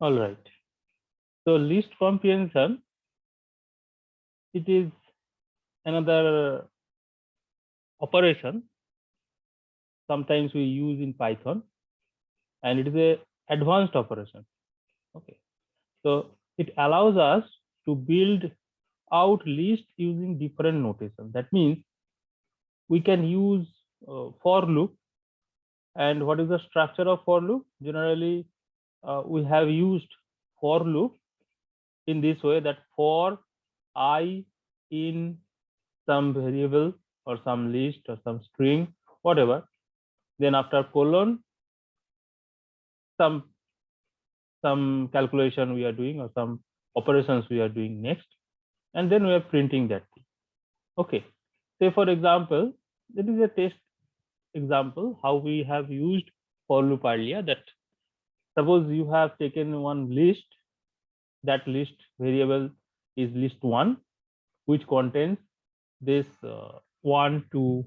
All right. So list comprehension, it is another operation sometimes we use in Python, and it is a advanced operation. Okay. So it allows us to build out list using different notation. That means we can use for loop. And what is the structure of for loop? Generally, we have used for loop in this way, that for I in some variable or some list or some string, whatever, then after colon, some calculation we are doing or some operations we are doing next, and then we are printing that thing. Okay. Say for example, this is a test example how we have used for loop earlier. That suppose you have taken one list, that list variable is list1, which contains this 1 to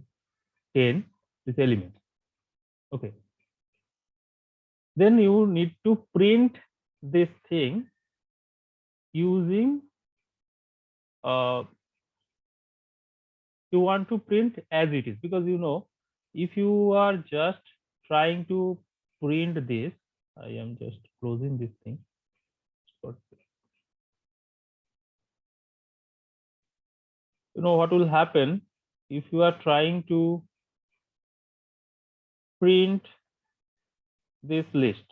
10, this element. Okay. Then you need to print this thing using you want to print as it is, because if you are just trying to print this, I am just closing this thing. What will happen if you are trying to print this list?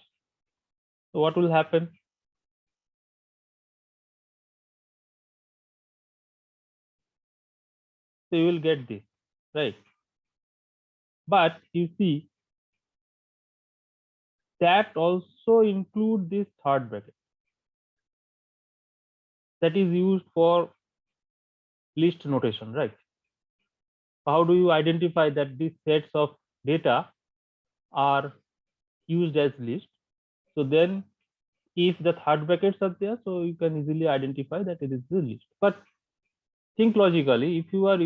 So what will happen? So you will get this, right? But you see, that also include this third bracket that is used for list notation, right? How do you identify that these sets of data are used as list? So then if the third brackets are there, so you can easily identify that it is the list. But think logically, if you are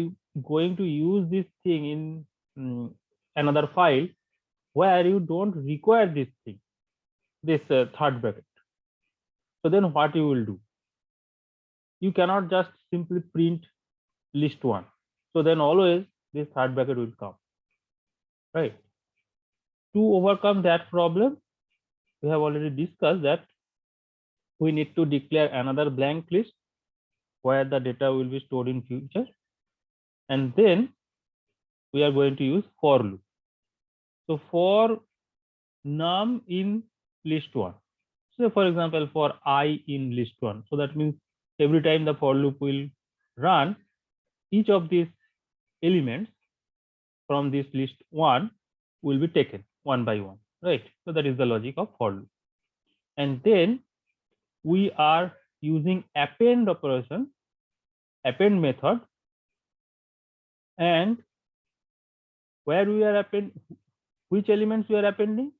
going to use this thing in another file where you don't require this thing, this third bracket, so then what you will do? You cannot just simply print list1. So then always this third bracket will come, right? To overcome that problem, we have already discussed that we need to declare another blank list where the data will be stored in future, and then we are going to use for loop. So for num in list1, so for example for I in list1, so that means every time the for loop will run, each of these elements from this list1 will be taken one by one, right? So that is the logic of for loop. And then we are using append operation, append method, and where we are which elements we are appending?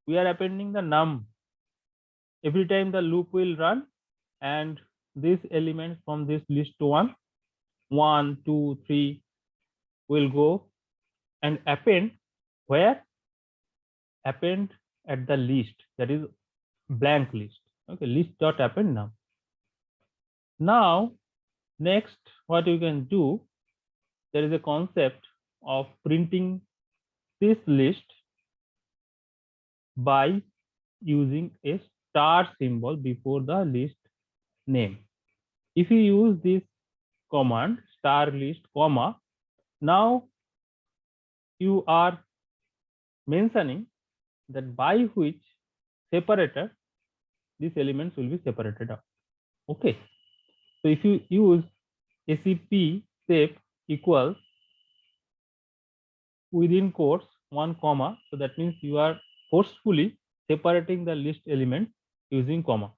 We are appending the num. Every time the loop will run, and these elements from this list 1, 2, 3 will go and append where? Append at the list, that is blank list. Okay, list dot append num. Now next what you can do, there is a concept of printing this list by using a star symbol before the list name. If you use this command star list comma, now you are mentioning that by which separator these elements will be separated out. Okay, so if you use ACP sep equals within quotes 1 comma, so that means you are forcefully separating the list element using comma.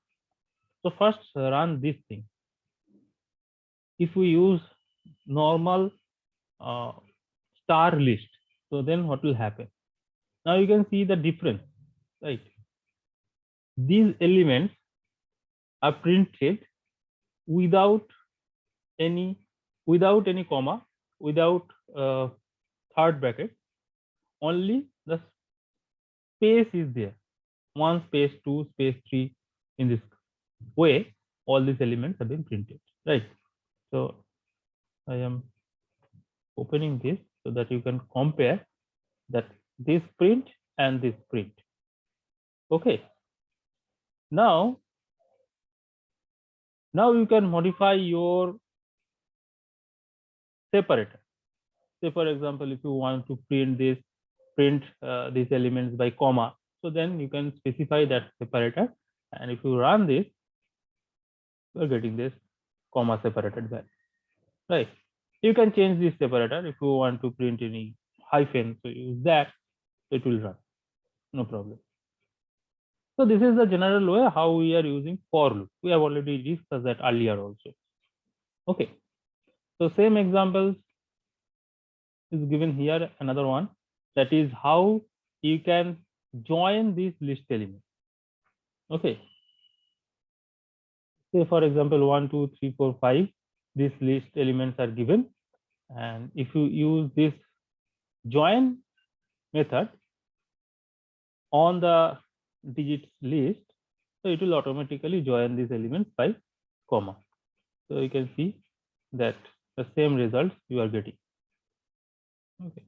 So first run this thing. If we use normal star list, so then what will happen? Now you can see the difference, right? These elements are printed without any comma, without third bracket. Only the space is there, 1 space 2 space 3 in this way, all these elements have been printed, right? So I am opening this so that you can compare that this print and this print. Okay. Now you can modify your separator. Say for example, if you want to print these elements by comma, so then you can specify that separator, and if you run this, you are getting this comma separated value, right? You can change this separator if you want to print any hyphen, so use that, it will run, no problem. So this is the general way how we are using for loop. We have already discussed that earlier also. Okay, so same examples is given here, another one, that is how you can join these list elements. Okay, say for example 1 2 3 4 5, these list elements are given, and if you use this join method on the digits list, so it will automatically join these elements by comma. So you can see that the same results you are getting. Okay,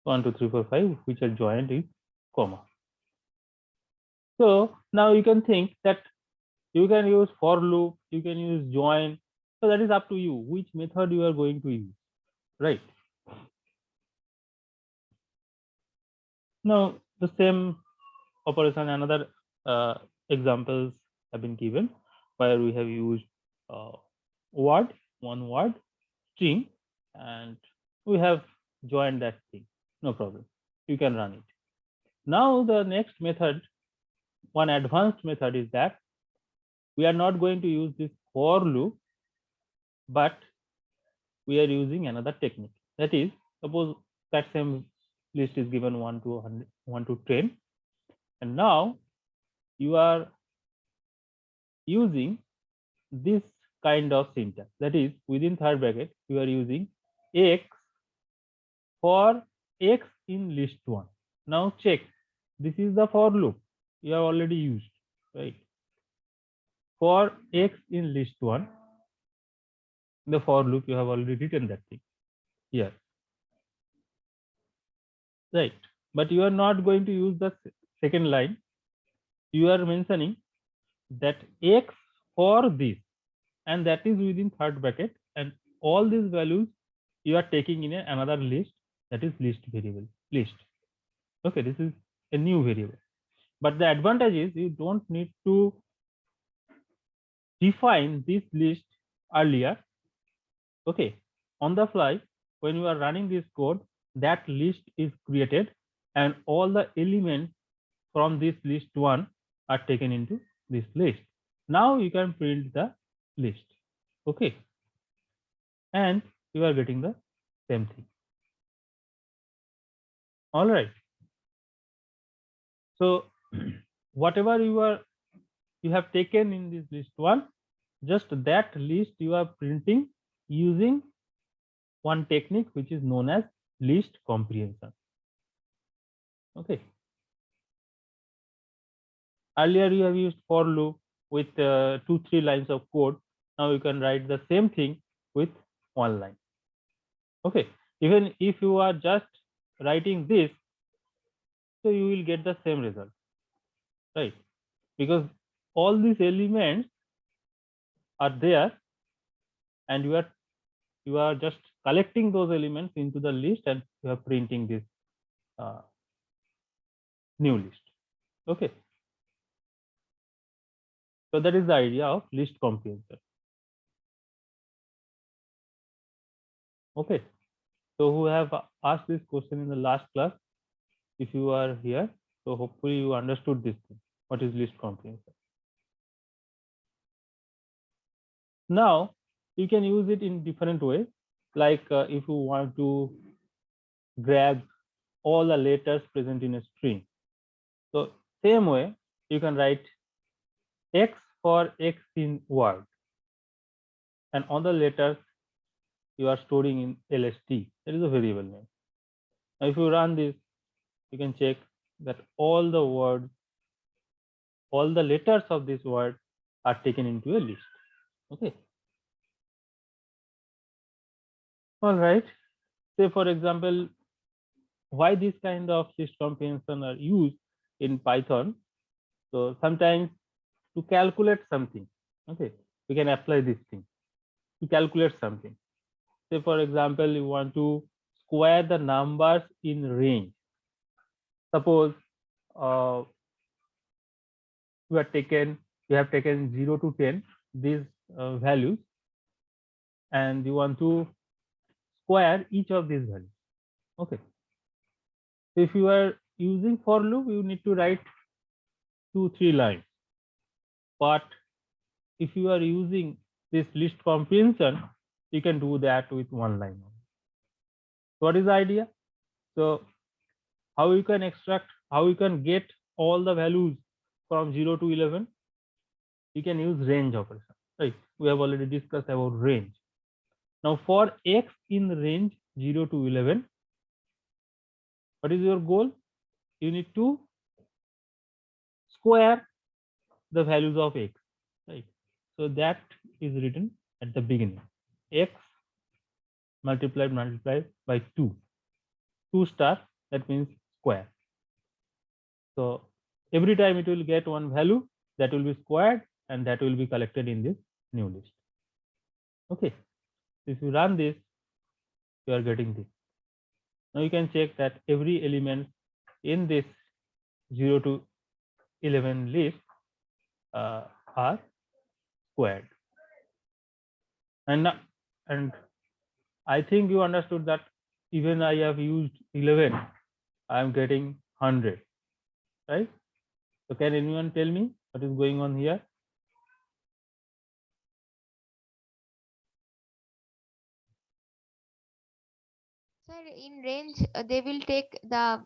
1 2 3 4 5, which are joined in comma. So now you can think that you can use for loop, you can use join, so that is up to you which method you are going to use, right? Now the same operation, another examples have been given where we have used word, one word string, and we have joined that thing, no problem, you can run it. Now the next method, one advanced method, is that we are not going to use this for loop, but we are using another technique. That is, suppose that same list is given 1 to 100, 1 to 10, and now you are using this kind of syntax. That is, within third bracket, you are using x for x in list 1. Now check, this is the for loop you have already used, right? For x in list 1, the for loop you have already written that thing here, right? But you are not going to use the second line. You are mentioning that x for this, and that is within third bracket, and all these values you are taking in another list, that is list variable list. Okay, this is a new variable, but the advantage is you don't need to define this list earlier. Okay, on the fly, when you are running this code, that list is created, and all the elements from this list 1 are taken into this list. Now you can print the list. Okay, and you are getting the same thing. All right, so whatever you have taken in this list 1, just that list you are printing using one technique which is known as list comprehension. Okay, earlier you have used for loop with 2-3 lines of code. Now you can write the same thing with one line. Okay, even if you are just writing this, so you will get the same result, right? Because all these elements are there, and you are just collecting those elements into the list, and you are printing this new list. Okay, so that is the idea of list comprehension. Okay, so who have asked this question in the last class, if you are here, so hopefully you understood this thing, what is list comprehension. Now you can use it in different ways, like if you want to grab all the letters present in a string, so same way you can write x for x in word, and on the letters you are storing in lst, that is a variable name. Now if you run this, you can check that all the words all the letters of this word are taken into a list. Okay. All right. Say for example, why this kind of list comprehension are used in Python. So sometimes to calculate something, okay, we can apply this thing to calculate something. Say for example, you want to square the numbers in range. Suppose uh, you have taken 0 to 10 these values, and you want to square each of these values. Okay. So if you are using for loop, you need to write 2-3 lines. But if you are using this list comprehension, you can do that with one line. What is the idea? So how you can extract, how you can get all the values from 0 to 11? You can use range operation, right? We have already discussed about range. Now for x in range 0 to 11, what is your goal? You need to square the values of x, right? So that is written at the beginning. X multiplied by 2 star, that means square. So every time it will get one value that will be squared, and that will be collected in this new list. Okay, if you run this, you are getting this. Now you can check that every element in this 0 to 11 list are squared. And I think you understood that even I have used 11, I am getting 100, right? So can anyone tell me what is going on here? Sir, in range they will take the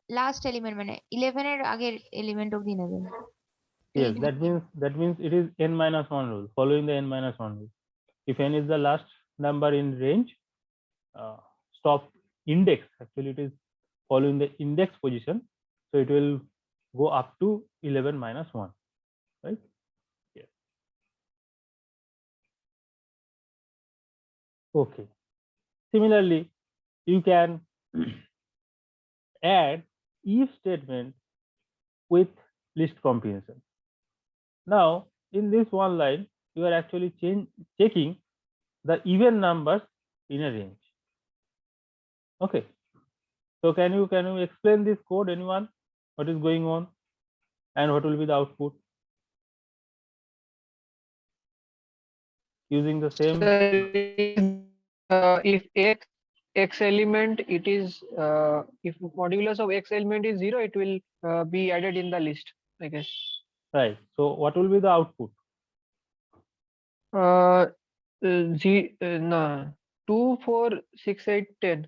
last element, মানে 11 এর আগের element অবধি নেবে। Yes, that means it is n minus 1 rule, following the n minus 1 rule. If n is the last number in range, stop index, actually it is following the index position, so it will go up to 11 minus 1, right? Yes. Okay. Similarly, you can add if statement with list comprehension. Now in this one line, you are actually checking the even numbers in a range. Okay, so can you explain this code, anyone? What is going on and what will be the output using the same? Sir, if x element it is if modulus of x element is 0, it will be added in the list, I guess. Right, so what will be the output? No, 2 4 6 8 10.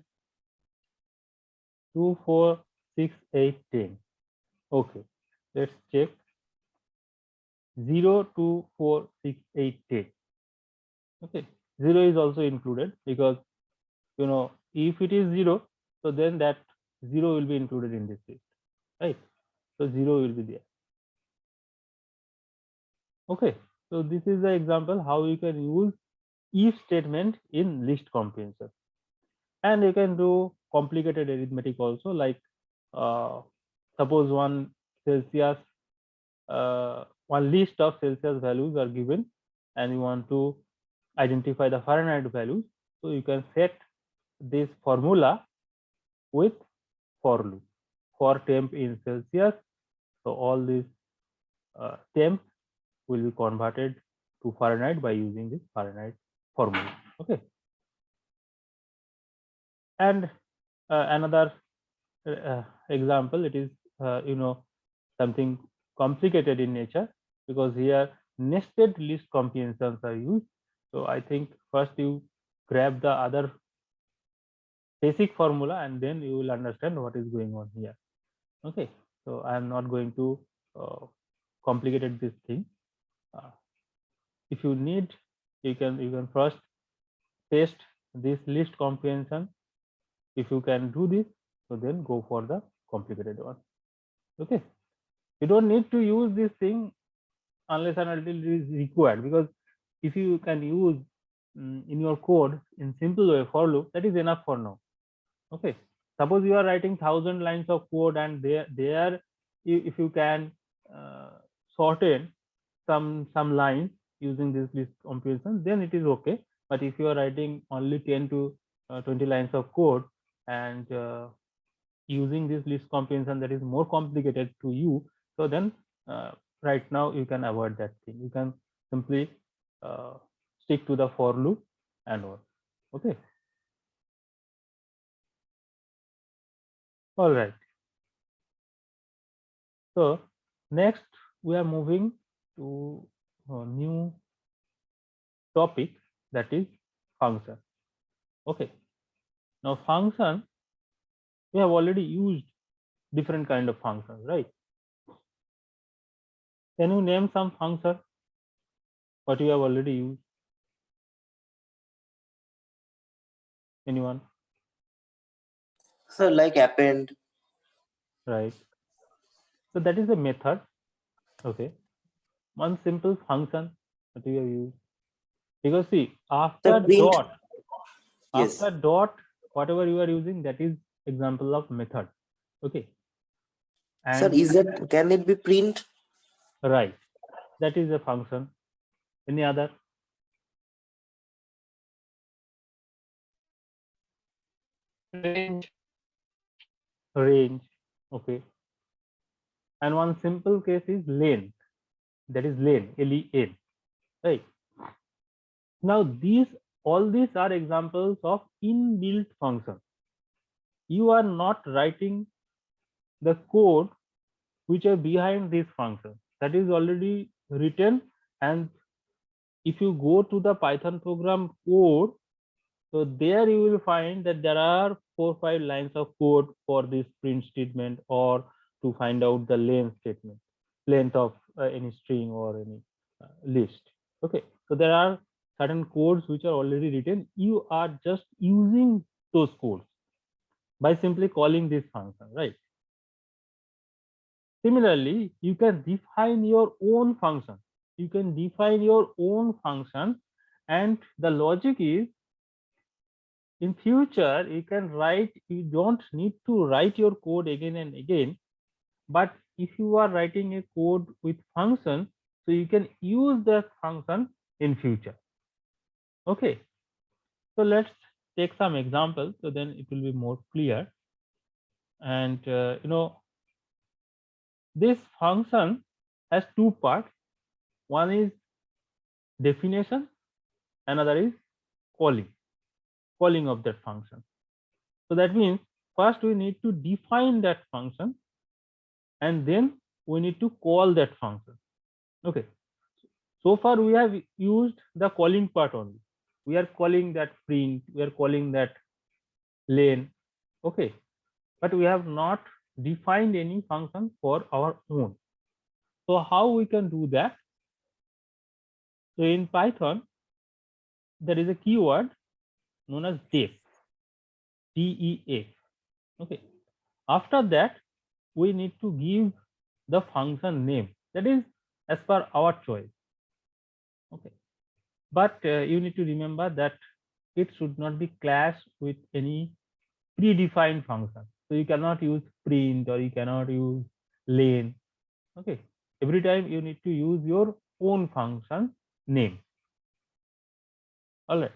2 4 6 8 10. Okay, let's check. 0 2 4 6 8 10. Okay, 0 is also included, because if it is 0, so then that 0 will be included in this list, right? So 0 will be there. Okay, so this is the example how you can use if statement in list comprehension. And you can do complicated arithmetic also, like suppose one list of Celsius values are given, and you want to identify the Fahrenheit values. So you can set this formula with for loop for temp in Celsius. So all these temp will be converted to Fahrenheit by using this Fahrenheit formula. Okay, and another example, it is something complicated in nature, because here nested list comprehensions are used. So I think first you grab the other basic formula, and then you will understand what is going on here. Okay, so I am not going to complicate this thing. If you need, you can first test this list comprehension. If you can do this, so then go for the complicated one. Okay, You don't need to use this thing unless and until it is required, because if you can use in your code in simple way for loop, that is enough for now. Okay, suppose you are writing 1,000 lines of code, and there if you can shorten some lines using this list comparison, then it is okay. But if you are writing only 10 to 20 lines of code, and using this list comprehension that is more complicated to you, so then right now you can avoid that thing. You can simply uh, stick to the for loop and all. Okay, all right. So next we are moving to a new topic, that is function. Okay, now function, we have already used different kind of functions, right? Can you name some function what you have already used? Anyone? So like append. Right, so that is a method. Okay, one simple function that we have used, because see, The print. Yes. after dot, whatever you are using, that is example of method. Okay, Sir, and is that can it be print? right, that is a function. Any other? Range. Range. Okay, and one simple case is length, that is len, len, right? Now these, all these are examples of inbuilt function. You are not writing the code which are behind this function, that is already written. And if you go to the Python program code, so there you will find that there are 4-5 lines of code for this print statement, or to find out the length statement, length of any string or any list. Okay, so there are certain codes which are already written. You are just using those codes by simply calling this function, right? Similarly, you can define your own function. You can define your own function, and the logic is, in future you can write, you don't need to write your code again and again. But if you are writing a code with function, so you can use that function in future. Okay, so let's take some examples, so then it will be more clear. And this function has two parts. One is definition, another is calling of that function. So that means first we need to define that function, and then we need to call that function. Okay, so far we have used the calling part only. We are calling that print, we are calling that len. Okay, but we have not defined any function for our own. So how we can do that? So in Python there is a keyword known as def, def. Okay, after that we need to give the function name, that is as per our choice. Okay, but you need to remember that it should not be clashed with any predefined function. So you cannot use print, or you cannot use len. Okay, every time you need to use your own function name. All right,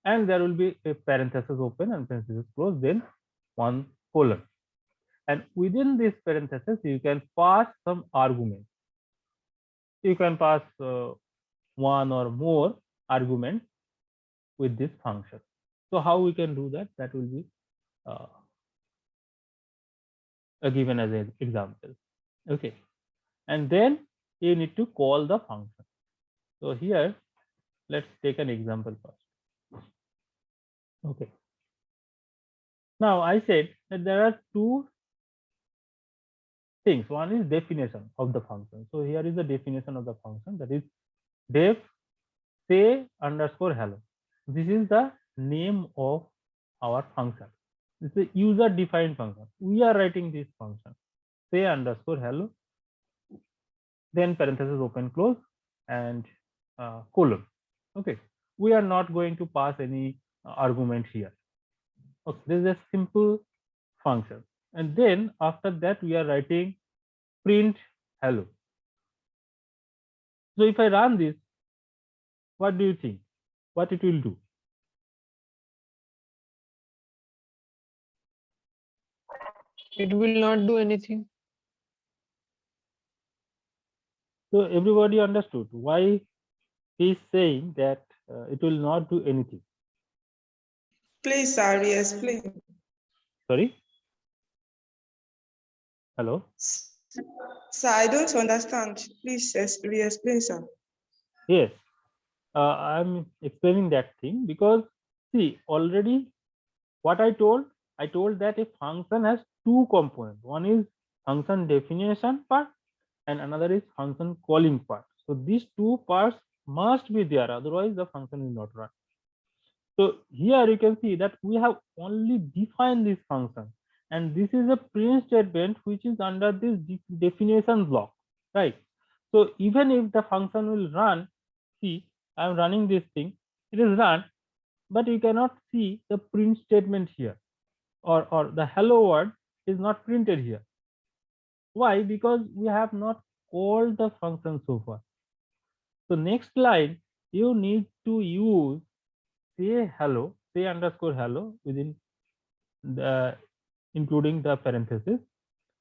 and there will be a parenthesis open and parenthesis close, then one colon, and within this parenthesis you can pass some argument. You can pass one or more arguments with this function. So how we can do that? That will be uh, given as an example. Okay, and then you need to call the function. So here let's take an example first. Okay, now I said that there are two things. One is definition of the function. So here is the definition of the function, that is def say underscore hello. This is the name of our function. It's a user defined function. We are writing this function say underscore hello, then parenthesis open close and colon. Okay, we are not going to pass any argument here. Okay, this is a simple function, and then after that we are writing print hello. So if I run this, what do you think? What it will do? It will not do anything. So everybody understood why he is saying that it will not do anything. Please, sir, re-explain. Sorry? Hello? Sir, I don't understand. Please re-explain, sir. Yes, I'm explaining that thing because see, already what I told that a function has two components. One is function definition part and another is function calling part. So these two parts must be there, otherwise the function will not run. So here you can see that we have only defined this function, and this is a print statement which is under this definition block, right? So even if the function will run, see, I am running this thing, it is run, but you cannot see the print statement here, or the hello word is not printed here. Why? Because we have not called the function so far. So next line you need to use say hello, say underscore hello within the including the parenthesis,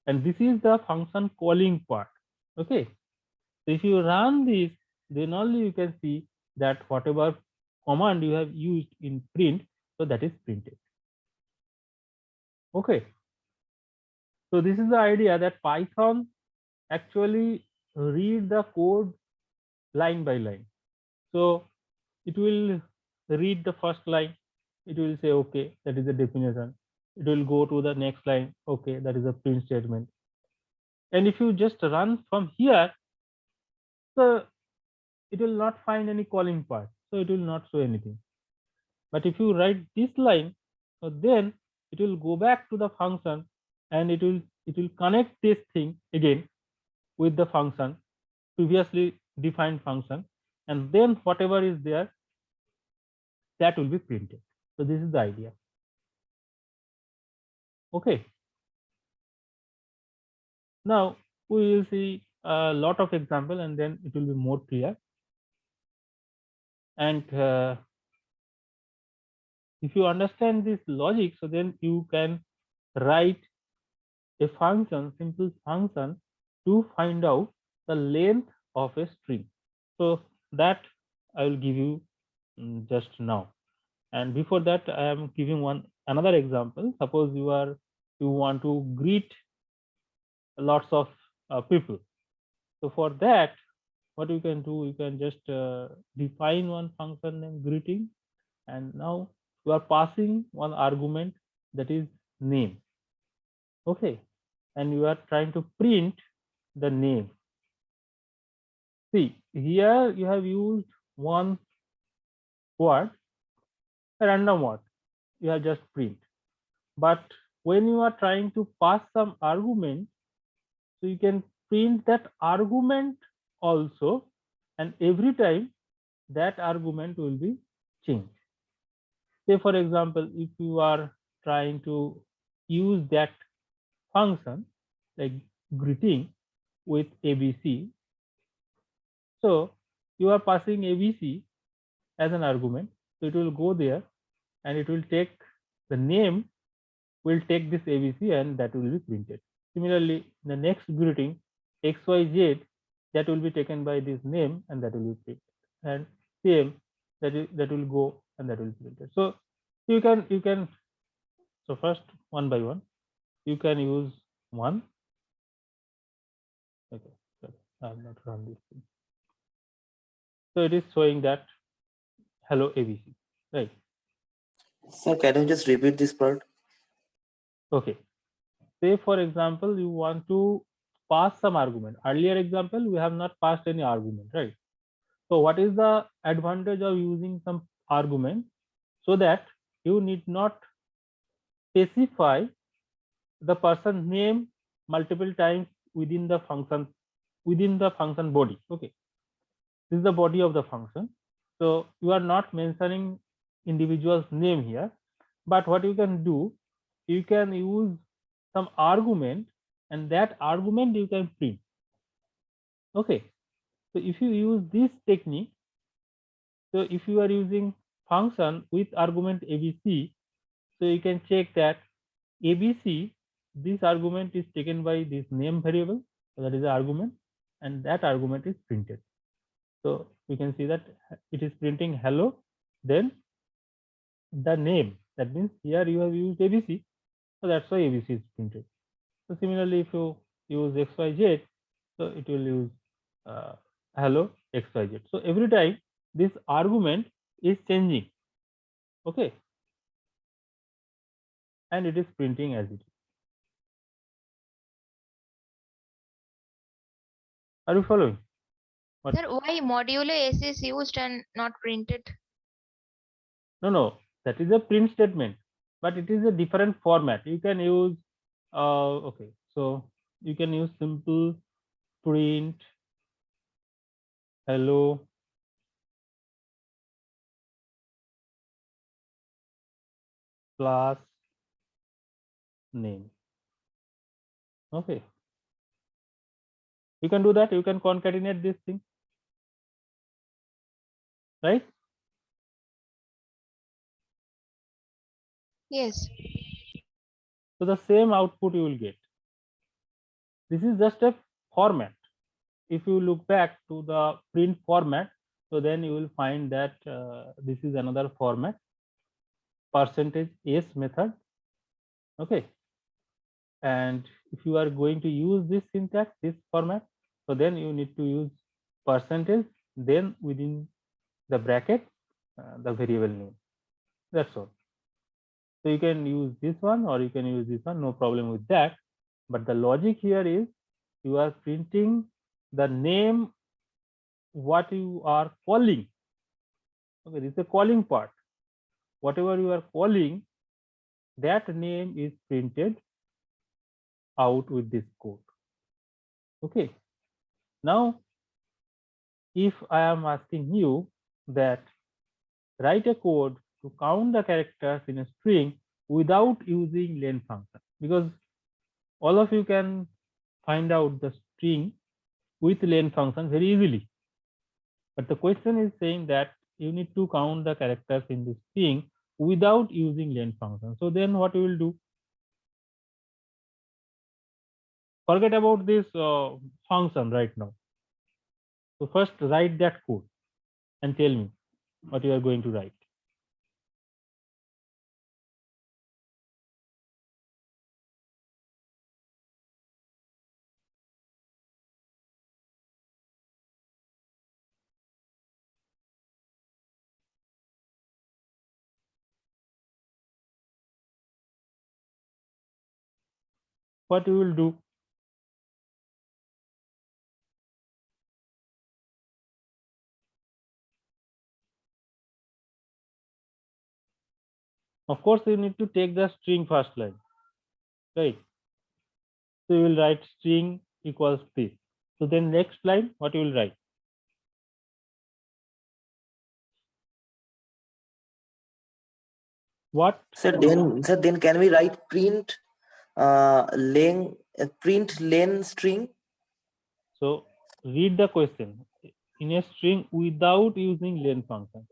and this is the function calling part. Okay, so if you run this, then only you can see that whatever command you have used in print, so that is printed. Okay, so this is the idea that Python actually read the code line by line. So it will read the first line, it will say okay, that is the definition. It will go to the next line, okay, that is a print statement. And if you just run from here, so it will not find any calling part, so it will not show anything. But if you write this line, so then it will go back to the function and it will connect this thing again with the function, previously defined function, and then whatever is there, that will be printed. So this is the idea. Okay, now we will see a lot of example and then it will be more clear. And if you understand this logic, so then you can write a function, simple function, to find out the length of a string. So that I will give you just now. And before that, I am giving another example. Suppose you want to greet lots of people. So for that, what you can do, you can just define one function named greeting, and now you are passing one argument, that is name. Okay, and you are trying to print the name. See, here you have used one word, a random word, you have just print. But when you are trying to pass some argument, so you can print that argument also, and every time that argument will be changed. Say for example, if you are trying to use that function like greeting with ABC, so you are passing ABC as an argument, so it will go there and it will take the name, will take this ABC and that will be printed. Similarly, the next greeting XYZ, that will be taken by this name and that will be printed, and same that will go and that will be printed. So you can so first one by one you can use one. Okay, so I have not run this thing. So it is showing that hello ABC, right? Sir, can you just repeat this part? Okay, say for example you want to pass some argument. Earlier example we have not passed any argument, right? So what is the advantage of using some argument? So that you need not specify the person's name multiple times within the function within the function body. Okay, this is the body of the function. So you are not mentioning individual's name here, but what you can do, you can use some argument, and that argument you can print. Okay, so if you use this technique, so if you are using function with argument abc, so you can check that abc, this argument is taken by this name variable, so that is the argument, and that argument is printed. So you can see that it is printing hello, then the name. That means here you have used abc, so that's why abc is printed. So similarly, if you use xyz, so it will use hello xyz. So every time this argument is changing, okay, and it is printing as it is. Are you following? What? Sir, why modulo s is used and not printed? No, that is a print statement, but it is a different format. You can use okay, so you can use simple print hello plus name. Okay, you can do that. You can concatenate this thing, right? Yes. So the same output you will get. This is just a format. If you look back to the print format, so then you will find that this is another format, percentage s method. Okay, and if you are going to use this syntax, this format, so then you need to use percentage, then within the bracket the variable name. That's all. So you can use this one or you can use this one, no problem with that. But the logic here is you are printing the name what you are calling. Okay, this is a calling part. Whatever you are calling, that name is printed out with this code. Okay, now if I am asking you that write a code to count the characters in a string without using len function, because all of you can find out the string with len function very easily, but the question is saying that you need to count the characters in the string without using len function. So then what you will do? Forget about this function right now. So first write that code and tell me what you are going to write. What you will do? Of course, you need to take the string first line, right? So you will write string equals this. So then next line, what you will write? What? Sir, then can we write print print len string? So read the question. In a string without using len function.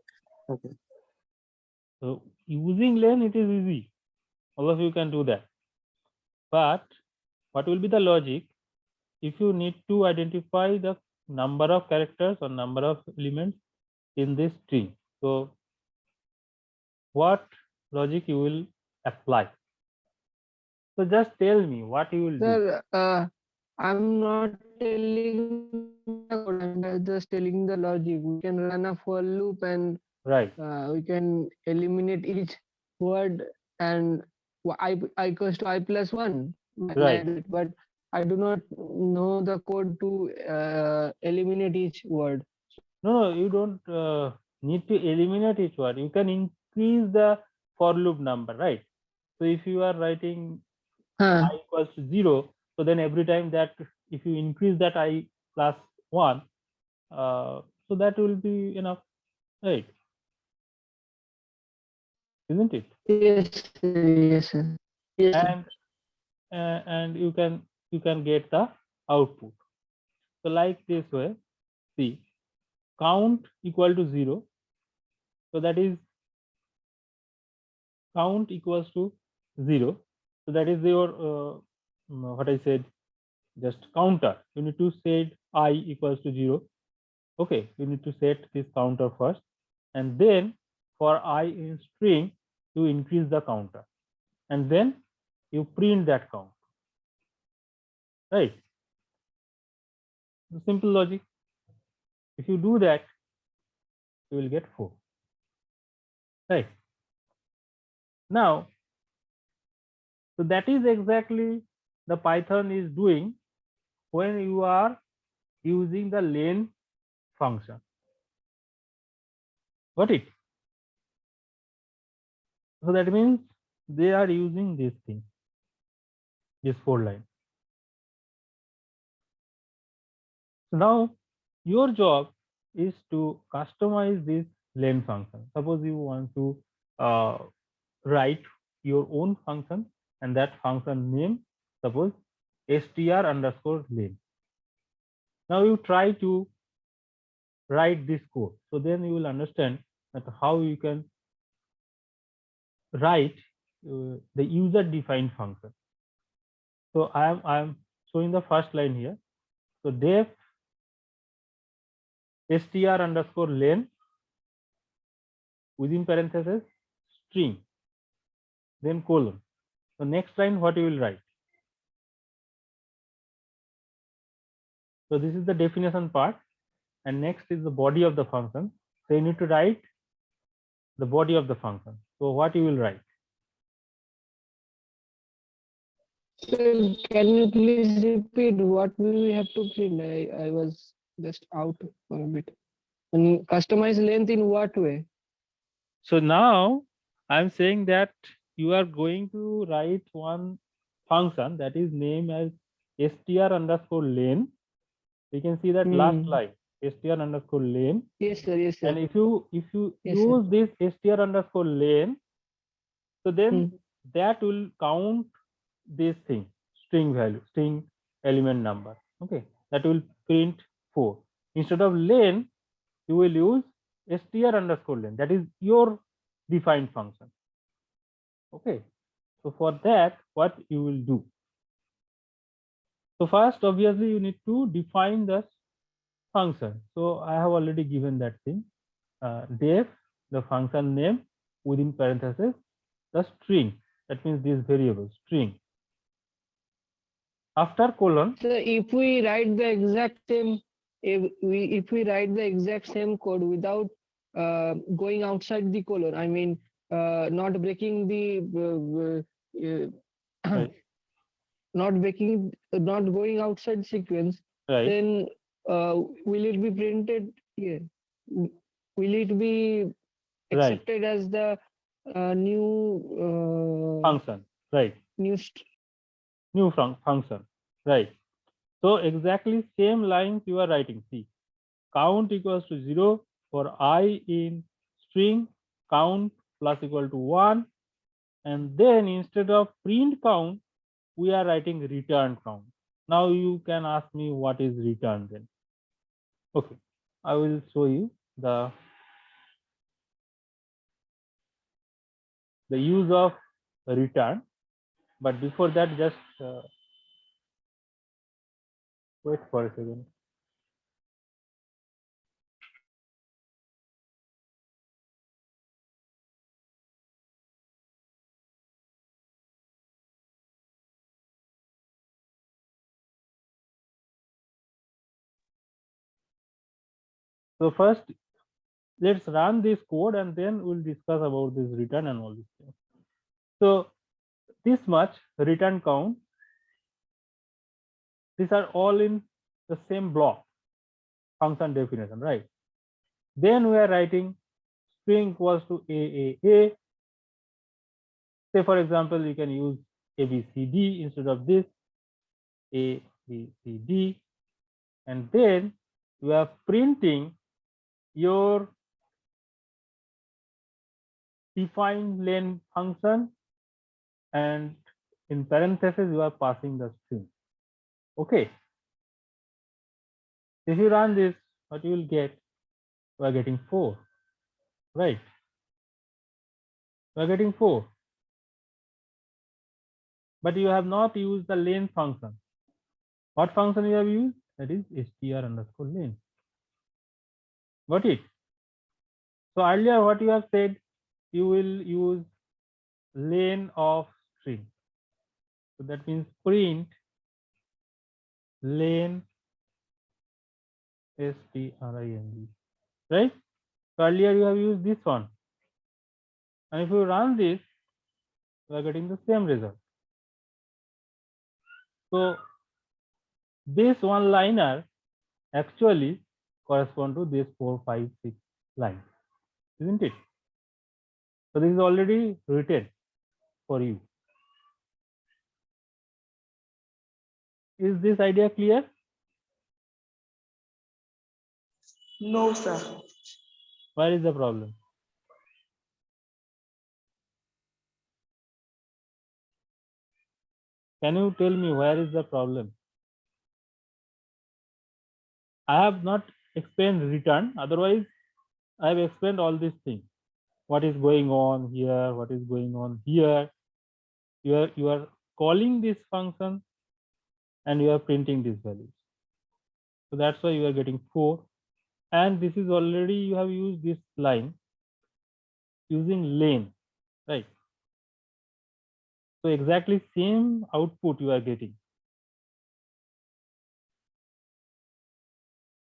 Okay. So using len, it is easy. All of you can do that. But what will be the logic if you need to identify the number of characters or number of elements in this string? So what logic you will apply? So just tell me what you will do. Sir, I'm not telling the code, I'm just telling the logic. We can run a for loop and Right. we can eliminate each word and I equals to I plus 1. Right. But I do not know the code to eliminate each word. No, you don't need to eliminate each word. You can increase the for loop number, right? So if you are writing Huh. I equals to 0, so then every time that if you increase that I plus 1. So that will be enough, right? Isn't it? Yes, sir. Yes, sir. Yes, sir. And you can get the output. So like this way, see, count equal to 0. So that is count equals to 0. So that is your what I said, just counter. You need to set I equals to 0. Okay, you need to set this counter first, and then for I in string you increase the counter, and then you print that count, right? The simple logic. If you do that, you will get 4, right? Now, so that is exactly the Python is doing when you are using the len function. Got it? So that means they are using this thing, this 4 line. So now your job is to customize this len function. Suppose you want to write your own function, and that function name, suppose str underscore len. Now you try to write this code, so then you will understand that how you can write the user defined function. So I am showing the first line here. So def str underscore len within parentheses string, then colon. So next line, what you will write? So this is the definition part, and next is the body of the function. So you need to write the body of the function. So what you will write? Sir, can you please repeat what will we have to print? I was just out for a bit. And customize length in what way? So now I'm saying that you are going to write one function that is named as str underscore len. You can see that last line, str underscore len. Yes, sir. Yes, sir. And if you Yes, sir. use this str underscore len, so then that will count this thing, string value, string element number. Okay, that will print 4. Instead of len, you will use str underscore len. That is your defined function. Okay, so for that, what you will do? So first, obviously, you need to define the function. So I have already given that thing. Def, the function name within parentheses, the string. That means this variable string. After colon. So if we write the exact same, if we write the exact same code without going outside the colon, I mean, not breaking the Right. not going outside sequence, Right. then will it be printed here? Will it be Right. accepted as the new Function. Right. New function. Right. So exactly same lines you are writing. See, count equals to 0 for I in string, count plus equal to 1, and then instead of print count, we are writing return count. Now you can ask me what is return then. Okay, I will show you the use of return, but before that, just wait for a second. So first, let's run this code, and then we'll discuss about this return and all these things. So this much return count, these are all in the same block function definition, right? Then we are writing string equals to a. Say for example, you can use ABCD instead of this, A B C D. and then you are printing your defined len function, and in parentheses you are passing the string. Okay, if you run this, what you will get? You are getting 4, right? You are getting 4, but you have not used the len function. What function you have used? That is str underscore len. Got it? So earlier what you have said, you will use len of string. So that means print len string, right? So earlier you have used this one, and if you run this, you are getting the same result. So this one liner actually correspond to this 4, 5, 6 lines, isn't it? So this is already written for you. Is this idea clear? No, sir. Where is the problem? Can you tell me where is the problem? I have not explained return, otherwise I have explained all these things. What is going on here, what is going on here. You are calling this function and you are printing these values. So that's why you are getting 4. And this is already, you have used this line using len, right? So exactly same output you are getting.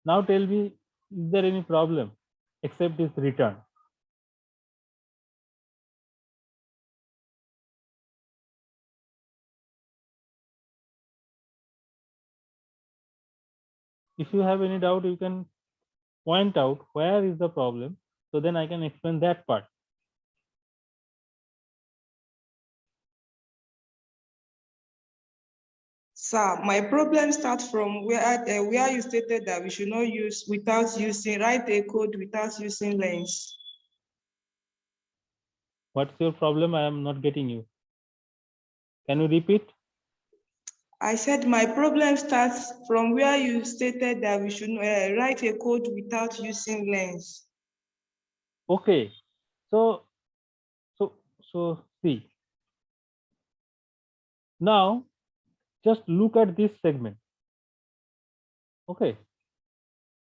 Now tell me, is there any problem except this return? If you have any doubt, you can point out where is the problem, so then I can explain that part. Sir, my problem starts from where you stated that we should not use write a code without using lens. What's your problem? I am not getting you. Can you repeat? I said my problem starts from where you stated that we should write a code without using lens. Okay. So see. Now just look at this segment. Okay.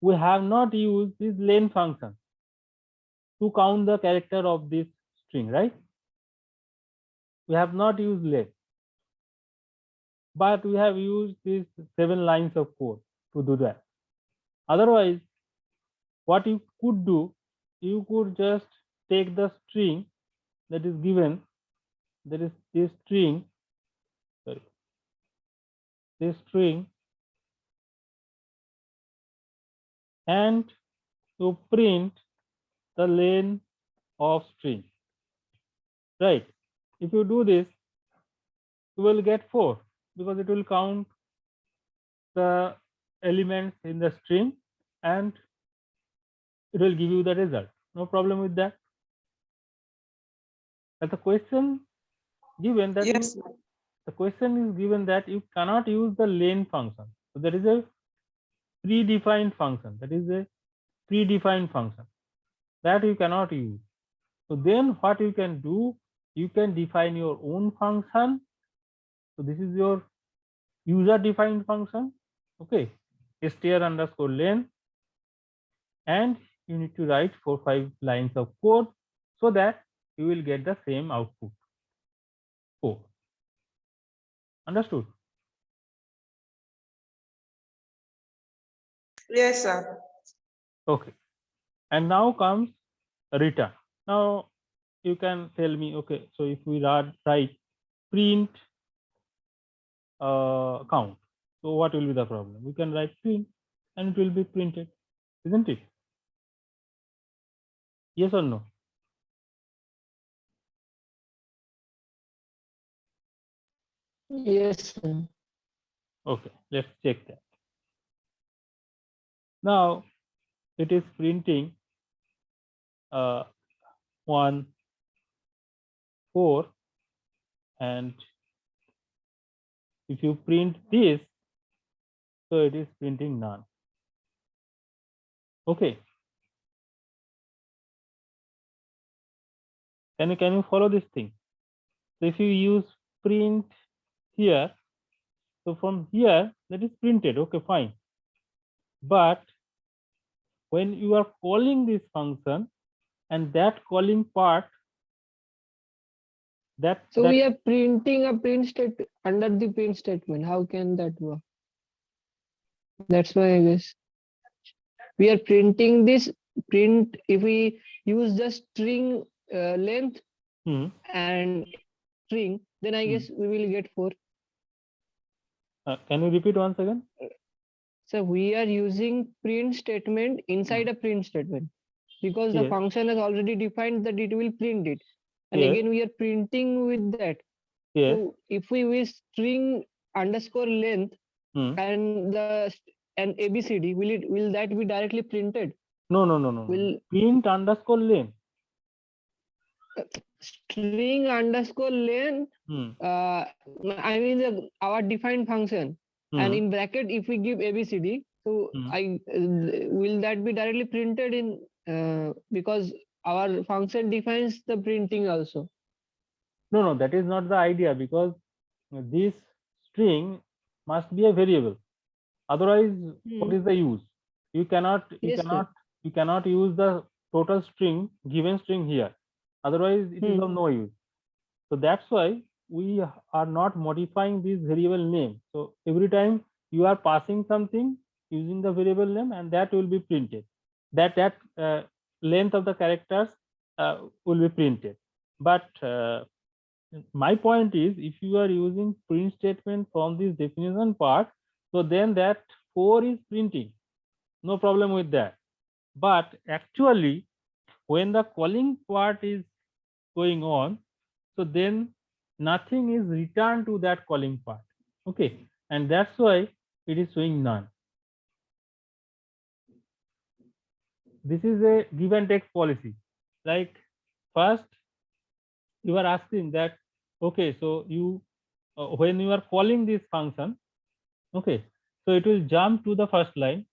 We have not used this len function to count the character of this string, right? We have not used len, but we have used these 7 lines of code to do that. Otherwise, what you could do, you could just take the string that is given, that is this string, sorry, this string, and to print the len of string, right? If you do this, you will get 4 because it will count the elements in the string and it will give you the result. No problem with that. But the question given that Yes. the question is given that you cannot use the len function. So there is a predefined function, that is a predefined function that you cannot use. So then what you can do, you can define your own function. So this is your user defined function. Okay, str underscore len, and you need to write 4, 5 lines of code so that you will get the same output. 4. Understood? Yes, sir. Okay. And now comes return. Now you can tell me, okay, so if we write print count, so what will be the problem? We can write print and it will be printed, isn't it? Yes or no? Yes, sir. Okay, let's check that. Now it is printing 1 4, and if you print this, so it is printing none. Okay, can you follow this thing? So if you use print here, so from here that is printed, okay, fine. But when you are calling this function and that calling part, So we are printing a print state under the print statement. How can that work? That's why I guess we are printing this print. If we use the string length and string, then I guess we will get 4. Can you repeat once again? So we are using print statement inside a print statement because the Yes. function has already defined that it will print it. And Yes. again, we are printing with that. Yes. So if we use string underscore length and ABCD, will that be directly printed? No. Will Print underscore length. string underscore length. I mean our defined function, and in bracket if we give ABCD, so will that be directly printed in because our function defines the printing also. No, that is not the idea, because this string must be a variable. Otherwise, what is the use? You cannot use the total string, given string here. Otherwise, it is of no use. So that's why we are not modifying this variable name. So every time you are passing something using the variable name, and that will be printed. That length of the characters will be printed. But my point is, if you are using print statement from this definition part, so then that 4 is printing, no problem with that. But actually, when the calling part is going on, so then nothing is returned to that calling part. Okay, and that's why it is showing none. This is a give and take policy. Like, first you are asking that, okay, so you when you are calling this function, okay, so it will jump to the first line.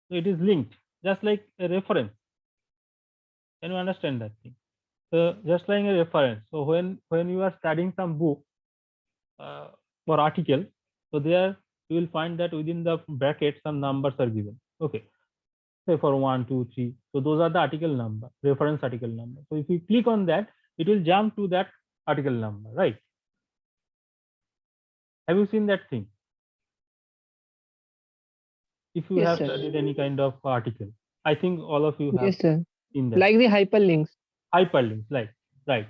So it is linked, just like a reference. Can you understand that thing? So just like a reference. So when you are studying some book or article, so there you will find that within the bracket some numbers are given. Okay, say for 1, 2, 3. So those are the article number, reference article number. So if you click on that, it will jump to that article number, right? Have you seen that thing? If you have studied any kind of article, I think all of you have seen that. Like the hyperlinks. Hyperlinks, like, right.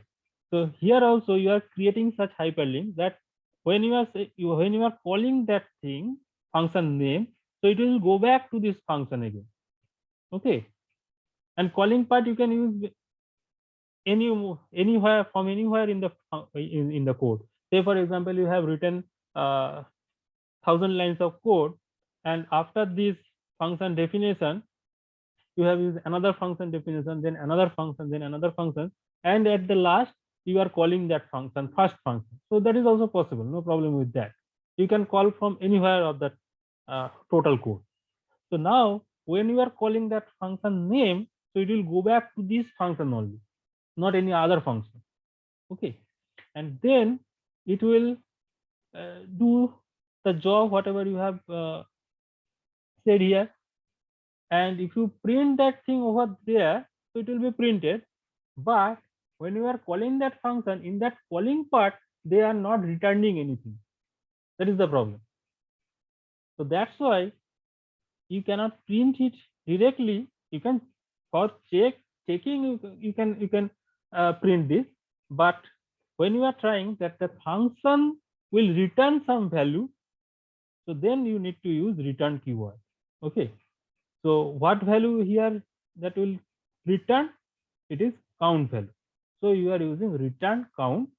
So here also you are creating such hyperlinks that when you are calling that thing function name, so it will go back to this function again. Okay, and calling part you can use anywhere from anywhere in the code. Say for example, you have written 1,000 lines of code, and after this function definition you have used another function definition, then another function, then another function, and at the last you are calling that function, first function. So that is also possible, no problem with that. You can call from anywhere of that total code. So now when you are calling that function name, so it will go back to this function only, not any other function. Okay, and then it will do the job whatever you have said here. And if you print that thing over there, so it will be printed. But when you are calling that function, in that calling part, they are not returning anything. That is the problem. So that's why you cannot print it directly. You can, for checking, you can print this. But when you are trying that the function will return some value, so then you need to use return keyword. Okay. So what value here that will return? It is count value. So you are using return count,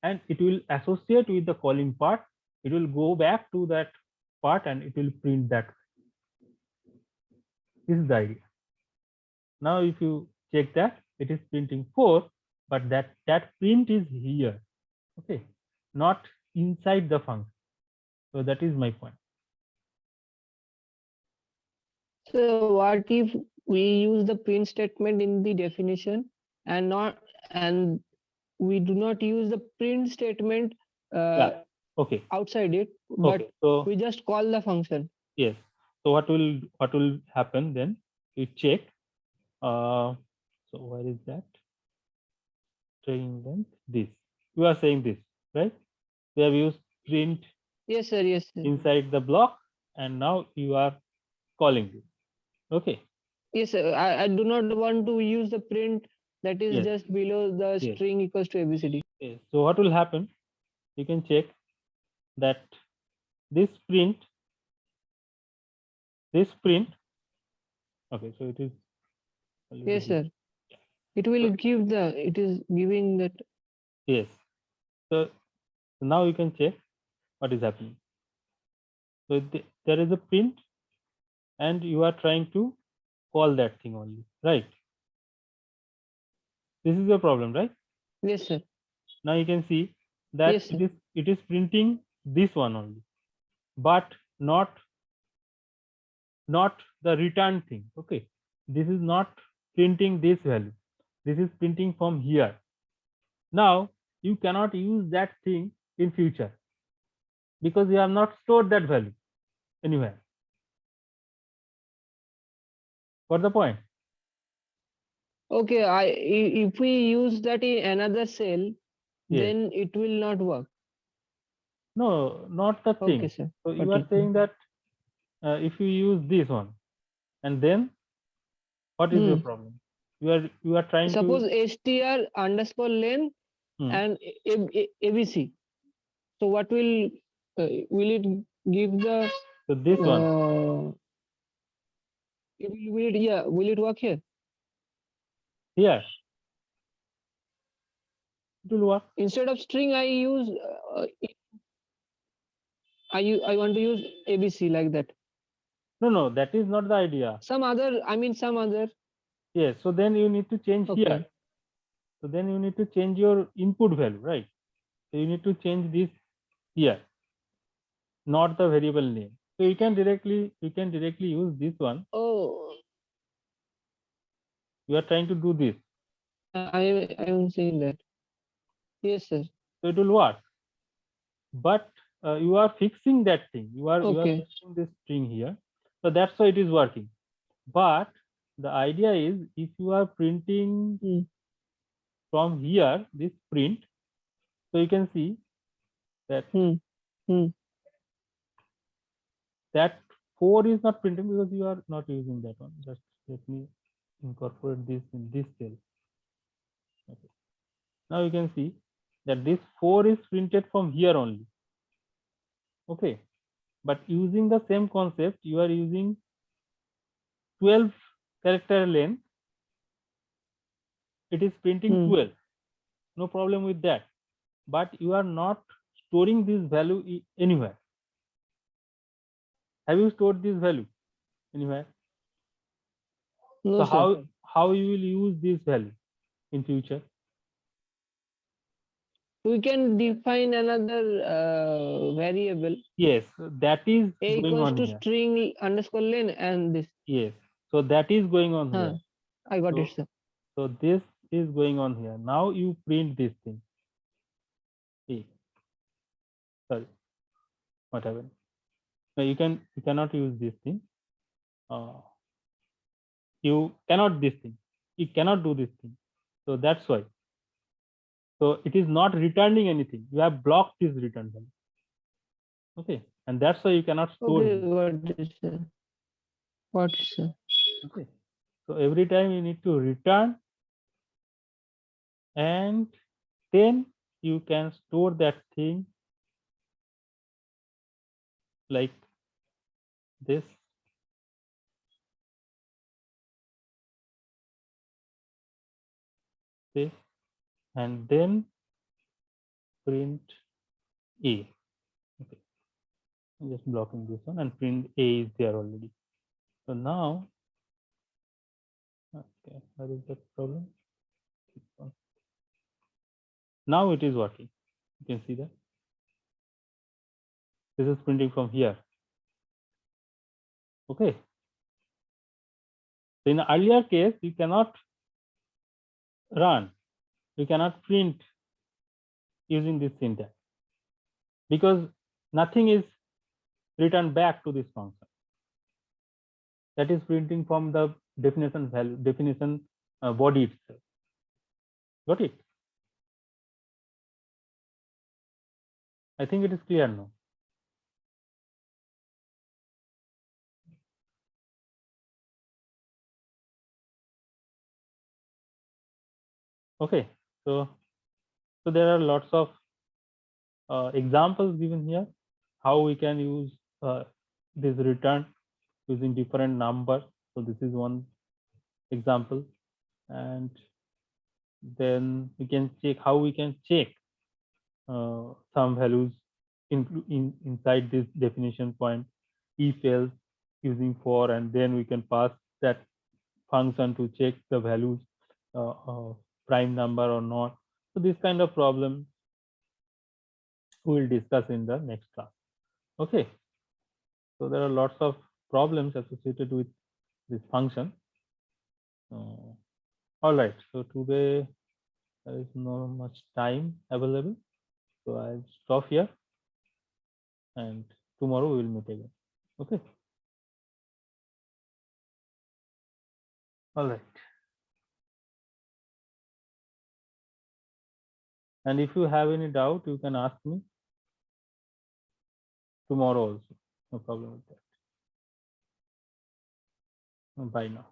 and it will associate with the calling part. It will go back to that part and it will print that. This is the idea. Now if you check that, it is printing 4, but that print is here, okay, not inside the function. So that is my point. So what if we use the print statement in the definition and we do not use the print statement Yeah. Okay. outside it, but Okay. So we just call the function? yes. So what will happen then? You check. So where is that? String length. This. You are saying this, right? We have used print Yes, sir. Yes, sir. inside the block, and now you are calling this. Okay. Yes, sir. I do not want to use the print that is Yes. just below the Yes. string equals to ABCD. Okay. So what will happen? You can check that this print. Okay. So it is. Yes, sir. It will give it is giving that. Yes. So now you can check what is happening. So there is a print, and you are trying to call that thing only, right? This is the problem, right? Yes, sir. Now you can see that Yes, sir. it is printing this one only, but not the return thing. Okay, this is not printing this value. This is printing from here. Now you cannot use that thing in future because you have not stored that value anywhere. What's the point? Okay, if we use that in another cell, Yes. then it will not work. No, not the thing. Okay, sir. So you Got are it. saying that if you use this one, and then what is your problem? You are trying Suppose to str underscore len and abc. So what will it give the? so this one. Will it work here? Here it will work. Instead of string, I use I want to use abc like that. No, that is not the idea. Some other. Yes, so then you need to change Okay. here. So then you need to change your input value, right? So you need to change this here, not the variable name. So you can directly use this one. Oh, You are trying to do this, I am saying that. Yes, sir. so it will work. But you are fixing that thing. You are Okay. fixing this string here. So that's why it is working. But the idea is if you are printing from here, this print, so you can see that that 4 is not printing because you are not using that one. Just let me incorporate this in this cell. Okay. Now you can see that this 4 is printed from here only. Okay, but using the same concept, you are using 12 character length. It is printing 12. No problem with that. But you are not storing this value anywhere. Have you stored this value anywhere? No, so sir. how you will use this value in future? We can define another variable. Yes, that is A going equals on to here. string underscore len and this. Yes, so that is going on here. I got it, sir. So this is going on here. Now you print this thing. See, sorry, what happened? No, you cannot use this thing. You cannot this thing. You cannot do this thing. So that's why. So it is not returning anything. You have blocked this return value. Okay, and that's why you cannot store. Okay, this. got it, sir. What, sir? Okay, so every time you need to return, and then you can store that thing like this. This, and then print A. Okay, I'm just blocking this one, and print A is there already. So now Okay, what is the problem? Now it is working. You can see that. This is printing from here. Okay. So in earlier case, you cannot run. You cannot print using this syntax because nothing is returned back to this function. That is printing from the definition value, definition body itself. Got it? I think it is clear now. Okay, so there are lots of examples given here how we can use this return using different numbers. So this is one example, and then we can check how we can check some values inside this definition point, if else using for, and then we can pass that function to check the values prime number or not. So this kind of problem we will discuss in the next class. Okay, so there are lots of problems associated with this function. All right, so today there is not much time available, so I'll stop here and tomorrow we will meet again. Okay, all right. And if you have any doubt, you can ask me tomorrow also. No problem with that. Bye now.